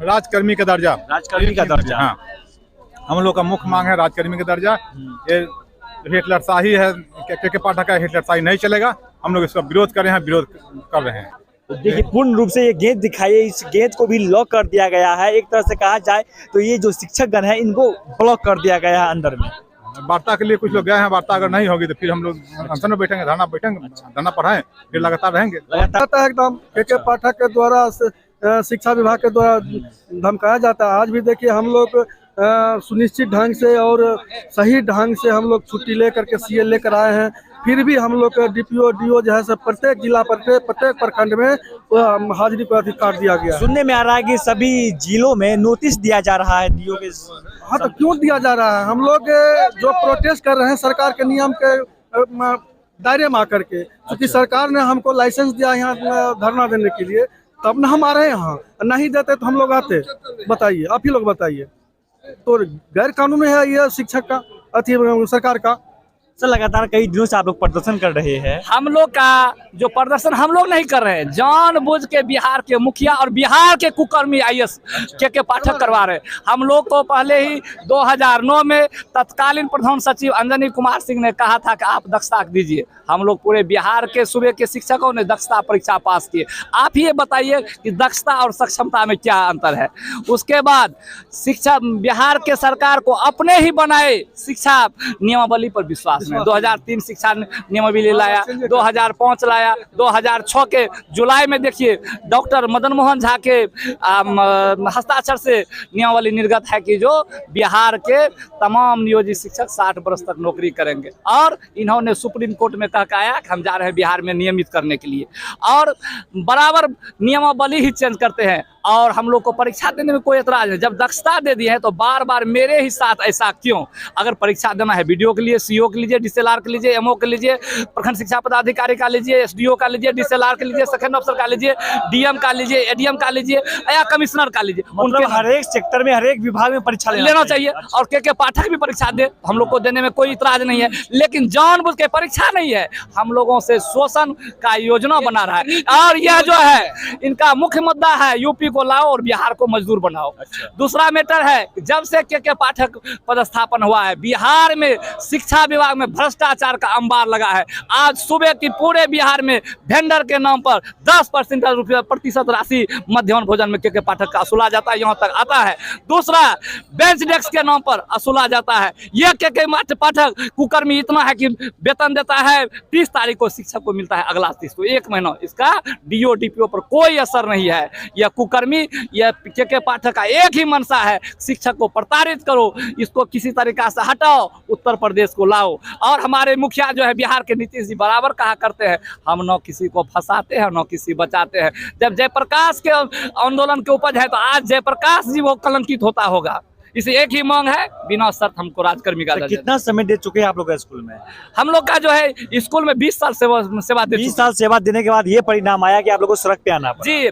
राजकर्मी का दर्जा। राजकर्मी का दर्जा। हाँ, हम लोग का मुख्य मांग है राजकर्मी का दर्जा। ये हिटलरशाही है, के पाठक का हिटलरशाही नहीं चलेगा। हम लोग इसका विरोध कर रहे हैं, विरोध कर रहे हैं। देखिए पूर्ण रूप से ये गेट दिखाइए, इस गेट को भी लॉक कर दिया गया है। एक तरह से कहा जाए तो ये जो शिक्षक गण है इनको ब्लॉक कर दिया गया है अंदर में। वार्ता के लिए कुछ लोग गए हैं, वार्ता अगर नहीं होगी तो फिर हम लोग अनशन में बैठेंगे, धरना पढ़ाएं, फिर लगातार रहेंगे। एकदम के पाठक के द्वारा शिक्षा विभाग के द्वारा धमकाया जाता है। आज भी देखिए हम लोग सुनिश्चित ढंग से और सही ढंग से हम लोग छुट्टी लेकर के सीए लेकर आए हैं, फिर भी हम लोग डीपीओ डीओ जो है सब प्रत्येक जिला प्रत्येक प्रखंड में हाजिरी को अधिकार दिया गया। सुनने में आ रहा है कि सभी जिलों में नोटिस दिया जा रहा है डीओ के। हाँ, तो क्यों दिया जा रहा है? हम लोग जो प्रोटेस्ट कर रहे हैं सरकार के नियम के दायरे में आकर के, क्योंकि सरकार ने हमको लाइसेंस दिया यहाँ धरना देने के लिए, तब न हम आ रहे हैं यहाँ। नहीं देते तो हम लोग आते? बताइए, आप ही लोग बताइए। तो गैर कानूनी है ये शिक्षक का अति सरकार का। सर लगातार कई दिनों से आप लोग प्रदर्शन कर रहे हैं। हम लोग का जो प्रदर्शन हम लोग नहीं कर रहे हैं, जानबूझ के बिहार के मुखिया और बिहार के कुकर्मी आईएएस के पाठक करवा रहे हैं। हम लोग को पहले ही 2009 में तत्कालीन प्रधान सचिव अंजनी कुमार सिंह ने कहा था कि आप दक्षता दीजिए। हम लोग पूरे बिहार के सूबे के शिक्षकों ने दक्षता परीक्षा पास की। आप ही बताइए कि दक्षता और सक्षमता में क्या अंतर है। उसके बाद शिक्षा बिहार के सरकार को अपने ही बनाए शिक्षा नियमावली पर विश्वास में 2003 शिक्षा नियमावली लाया, 2005 लाया, 2006 के जुलाई में देखिए डॉक्टर मदन मोहन झा के हस्ताक्षर से नियमावली निर्गत है कि जो बिहार के तमाम नियोजित शिक्षक 60 वर्ष तक नौकरी करेंगे। और इन्होंने सुप्रीम कोर्ट में कह के आया कि हम जा रहे हैं बिहार में नियमित करने के लिए, और बराबर नियमावली ही चेंज करते हैं। और हम लोग को परीक्षा देने में कोई एतराज नहीं। जब दक्षता दे दी है तो बार बार मेरे ही साथ ऐसा क्यों? अगर परीक्षा देना है बीडीओ के लिए, सीओ के लीजिए, डीसीएलआर के लीजिए, एमओ के लीजिए, प्रखंड शिक्षा पदाधिकारी का लीजिए, एसडीओ का लीजिए, डीसीएलआर के लीजिए, सेकंड अफसर का लीजिए, डीएम का लीजिए, एडीएम का लीजिए या कमिश्नर का लीजिए, उनके हर एक सेक्टर में हर एक विभाग में परीक्षा लेना चाहिए। और के पाठक भी परीक्षा दे, हम लोग को देने में कोई इतराज नहीं है। लेकिन जानबूझ के परीक्षा नहीं है, हम लोगों से शोषण का योजना बना रहा है। और यह जो है इनका मुख्य मुद्दा है यूपी को लाओ और बिहार को मजदूर बनाओ। दूसरा मैटर है जब से के पाठक पदस्थापन हुआ है बिहार में शिक्षा विभाग में भ्रष्टाचार का अंबार लगा है। आज सुबह की पूरे बिहार में वेंडर के नाम पर 10% राशि मध्याह्न भोजन में के पाठक का असुला जाता है, यहाँ तक आता है। दूसरा बेंच डेस्क के नाम पर असुला जाता है। यह के पाठक कुकर्मी इतना है कि वेतन देता है 30 तारीख को, शिक्षक को मिलता है अगला 30 को, 1 महीना इसका डीओ डीपीओ पर कोई असर नहीं है। यह कुकर्मी, यह के पाठक का एक ही मनसा है, शिक्षक को प्रताड़ित करो, इसको किसी तरीका से हटाओ, उत्तर प्रदेश को लाओ। और हमारे मुखिया जो है बिहार के नीतीश जी बराबर कहा करते हैं, हम न किसी को फंसाते हैं न किसी बचाते हैं। जब जयप्रकाश के आंदोलन के उपज है तो आज जयप्रकाश जी वो कलंकित होता होगा। इसे एक ही मांग है, बिना शर्त हमको राजकर्मी का। कितना समय दे चुके हैं आप लोग स्कूल में? हम लोग का जो है स्कूल में 20 साल सेवा दे 20 साल सेवा देने के बाद ये परिणाम आया कि आप लोगों को सड़क पे आना पड़ा। जी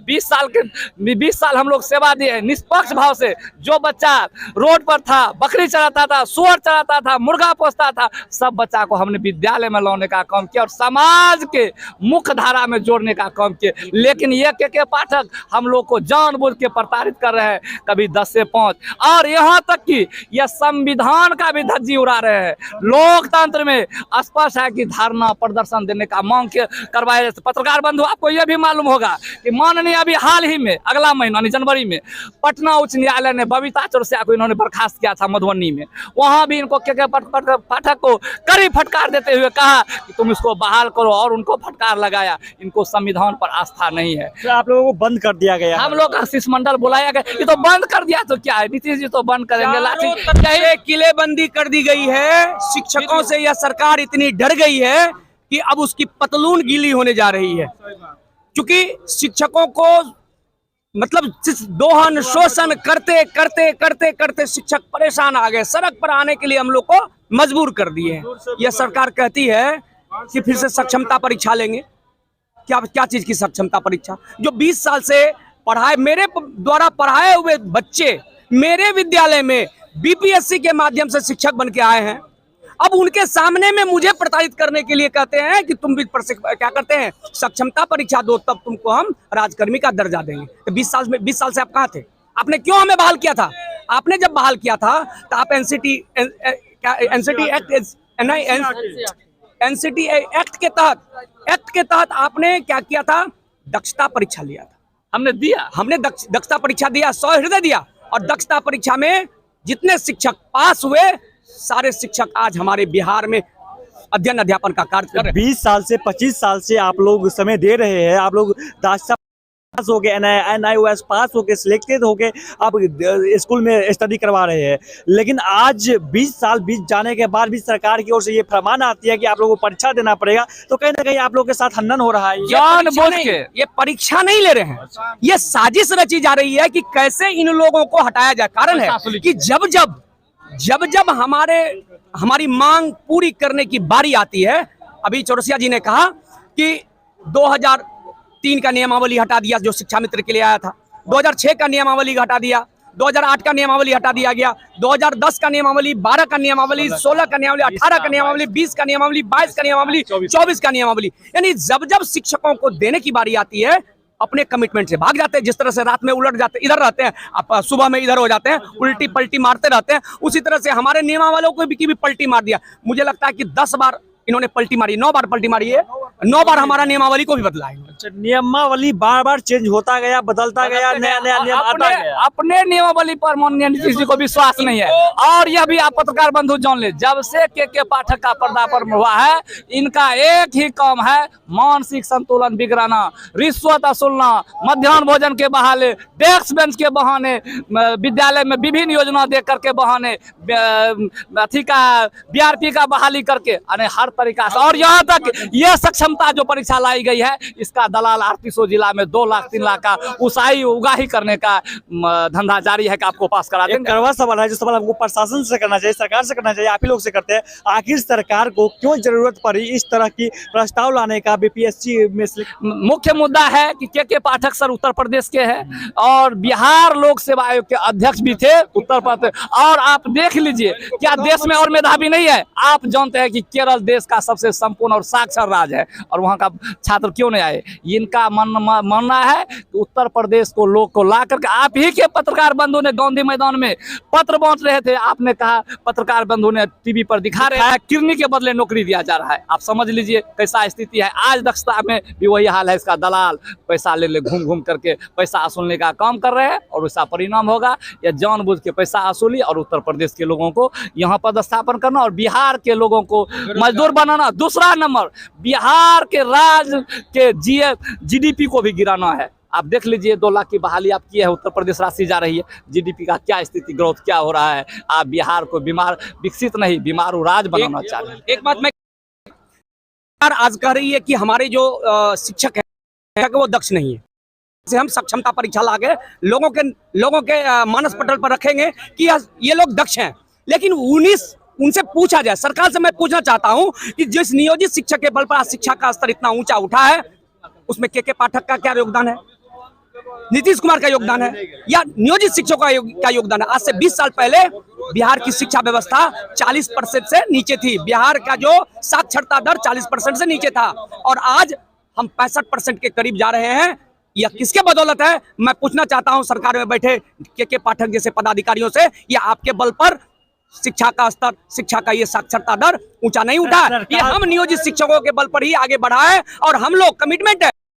20 साल हम लोग सेवा दिए निष्पक्ष भाव से। जो बच्चा रोड पर था, बकरी चराता था, सुअर चराता था, मुर्गा पोसता था, सब बच्चा को हमने विद्यालय में लाने का काम किया और समाज के मुख्य धारा में जोड़ने का काम किया। लेकिन ये के पाठक हम लोग को जानबूझ के प्रताड़ित कर रहे हैं, कभी 10 से 5, और यहाँ तक कि यह संविधान का भी धज्जी उड़ा रहे हैं। लोकतंत्र में स्पष्ट है कि धरना प्रदर्शन देने का मांग करवाए। पत्रकार बंधु, आपको यह भी मालूम होगा कि माननीय अभी हाल ही में अगला महीना जनवरी में पटना उच्च न्यायालय ने बबीता चौरसिया को इन्होंने बर्खास्त किया था मधुबनी में। वहां भी इनको के पाठक को कड़ी फटकार देते हुए कहा कि तुम इसको बहाल करो, और उनको फटकार लगाया। इनको संविधान पर आस्था नहीं है। तो आप लोगों को बंद कर दिया गया, हम लोग का शिष्टमंडल बुलाया गया, ये तो बंद कर दिया तो क्या है, नीतीश जी तो बंद करेंगे। लाठी किलेबंदी कर दी गई है। शिक्षकों से यह सरकार इतनी डर गई है कि अब उसकी पतलून गीली होने जा रही है, क्योंकि शिक्षकों को मतलब दोहन शोषण करते करते करते करते शिक्षक परेशान आ गए। सड़क पर आने के लिए हम लोग को मजबूर कर दिए हैं। यह सरकार कहती है कि फिर से सक्षमता परीक्षा लेंगे। क्या चीज की सक्षमता परीक्षा? जो 20 साल से पढ़ाए, मेरे द्वारा पढ़ाए हुए बच्चे मेरे विद्यालय में बीपीएससी के माध्यम से शिक्षक बन के आए हैं, अब उनके सामने में मुझे प्रताड़ित करने के लिए कहते हैं कि तुम भी क्या करते हैं, सक्षमता परीक्षा दो, तब तुमको हम राजकर्मी का दर्जा देंगे। तो 20 साल से आप कहाँ थे? आपने क्यों हमें बहाल किया था? आपने जब बहाल किया था तो आप एनसीटी एक्ट के तहत आपने क्या किया था? दक्षता परीक्षा लिया था। हमने दक्षता परीक्षा दिया, 100 हृदय दिया, और दक्षता परीक्षा में जितने शिक्षक पास हुए सारे शिक्षक आज हमारे बिहार में अध्ययन अध्यापन का कार्य कर रहे हैं। 20 साल से 25 साल से आप लोग समय दे रहे हैं, आप लोग दास्ता पास हो गए, NIOS पास हो गए, सिलेक्टेड हो गए, आप स्कूल में स्टडी करवा रहे हैं, लेकिन आज 20 साल बीत जाने के बाद भी सरकार की ओर से ये फरमान आती है कि आप लोगों को परीक्षा देना पड़ेगा, तो कहीं ना कहीं आप लोगों के साथ हनन हो रहा है। ये परीक्षा नहीं ले रहे हैं, ये साजिश रची जा रही है कि कैसे इन लोगों को हटाया जाए। कारण है कि जब हमारी मांग पूरी करने की बारी आती है, अभी चौरसिया जी ने कहा कि 2003 का नियमावली हटा दिया जो शिक्षा मित्र के लिए आया था, 2006 का नियमावली हटा दिया, 2008 का नियमावली हटा दिया गया, 2010 का नियमावली, 12 का नियमावली, 16 का नियमावली, 18 का नियमावली, 20 का नियमावली, 22 का नियमावली, 24 का नियमावली। यानी जब शिक्षकों को देने की बारी आती है अपने कमिटमेंट से भाग जाते हैं। जिस तरह से रात में उलट जाते, इधर रहते हैं, आप सुबह में इधर हो जाते हैं, उल्टी पलटी मारते रहते हैं, उसी तरह से हमारे नियमावलियों को भी पलटी मार दिया। मुझे लगता है कि 10 बार इन्होंने पलटी मारी, 9 बार पलटी मारी है, 9 बार हमारा नियमावली को भी बदला है। नियमावली बार-बार चेंज होता गया, बदलता गया, नया नियम आता गया। अपने नियमावली पर माननीय नीतीश जी को विश्वास नहीं है। और यह भी आप पत्रकार बंधु जान ले, जब से के पाठक का पर्दापण हुआ है, इनका एक ही काम है, मानसिक संतुलन बिगड़ाना, रिश्वत वसूलना, मध्याह्न भोजन के बहाने, डेस्क बेंच के बहाने, विद्यालय में विभिन्न योजना दे करके बहाने, अथी का BRP का बहाली करके, हर तरीका से। और यहाँ तक यह सक्षमता जो परीक्षा लाई गई है, इसका दलाल आर्टिसो जिला में 2 लाख 3 लाख का उगाही करने का धंधा जारी है कि आपको पास करा देंगे। कड़वा सवाल है, जो सवाल हमको प्रशासन से करना चाहिए, सरकार से करना चाहिए, आप ही लोग से करते हैं। आखिर सरकार को क्यों जरूरत पड़ी इस तरह की प्रस्ताव लाने का BPSC में? मुख्य मुद्दा है कि के पाठक सर उत्तर प्रदेश के हैं और बिहार लोक सेवा आयोग के अध्यक्ष भी थे उत्तर प्रदेश। और आप देख लीजिए, क्या देश में और मेधावी नहीं है? आप जानते हैं कि केरल देश का सबसे संपूर्ण और साक्षर राज्य है, और वहाँ का छात्र क्यों नहीं आए? इनका मानना है कि उत्तर प्रदेश को लोग को ला करके, आप ही के पत्रकार बंधु ने गांधी मैदान में पत्र बांट रहे थे, आपने कहा, पत्रकार बंधु ने टीवी पर दिखा रहे हैं, किरनी के बदले नौकरी दिया जा रहा है। आप समझ लीजिए कैसा स्थिति है। आज दक्षता में भी वही हाल है, इसका दलाल पैसा ले घूम करके पैसा वसूलने का काम कर रहे हैं, और उसका परिणाम होगा या जानबूझ के पैसा वसूली और उत्तर प्रदेश के लोगों को यहाँ पदस्थापन करना और बिहार के लोगों को मजदूर बनाना। दूसरा नंबर, बिहार के राज्य के GDP को भी गिराना है। आप देख लीजिए, 2 लाख की बहाली आप की है, उत्तर प्रदेश राशि जा रही है, GDP का क्या स्थिति, ग्रोथ क्या हो रहा है? आप बिहार को विकसित नहीं, बीमारू राज्य बनाना चाह रहे हैं। एक बात मैं आज कह रही है कि हमारे जो शिक्षक है वो दक्ष नहीं है, से हम सक्षमता परीक्षा लाके लोगों के मानस पटल पर रखेंगे कि ये लोग दक्ष हैं। लेकिन उनसे पूछा जाए, सरकार से मैं पूछना चाहता हूं कि जिस नियोजित शिक्षक के बल पर आज शिक्षा का स्तर इतना ऊंचा उठा है, उसमें के पाठक का क्या योगदान है, नीतीश कुमार का योगदान है, या नियोजित शिक्षकों का योगदान है? आज से 20 साल पहले बिहार की शिक्षा व्यवस्था 40% से नीचे थी। बिहार का जो साक्षरता दर 40% से नीचे था, और आज हम 65% के करीब जा रहे हैं। यह किसके बदौलत है? मैं पूछना चाहता हूं सरकार में बैठे के पाठक जैसे पदाधिकारियों से, या आपके बल पर शिक्षा का स्तर, शिक्षा का ये साक्षरता दर ऊंचा नहीं उठा? ये हम नियोजित शिक्षकों के बल पर ही आगे बढ़ा है, और हम लोग कमिटमेंट है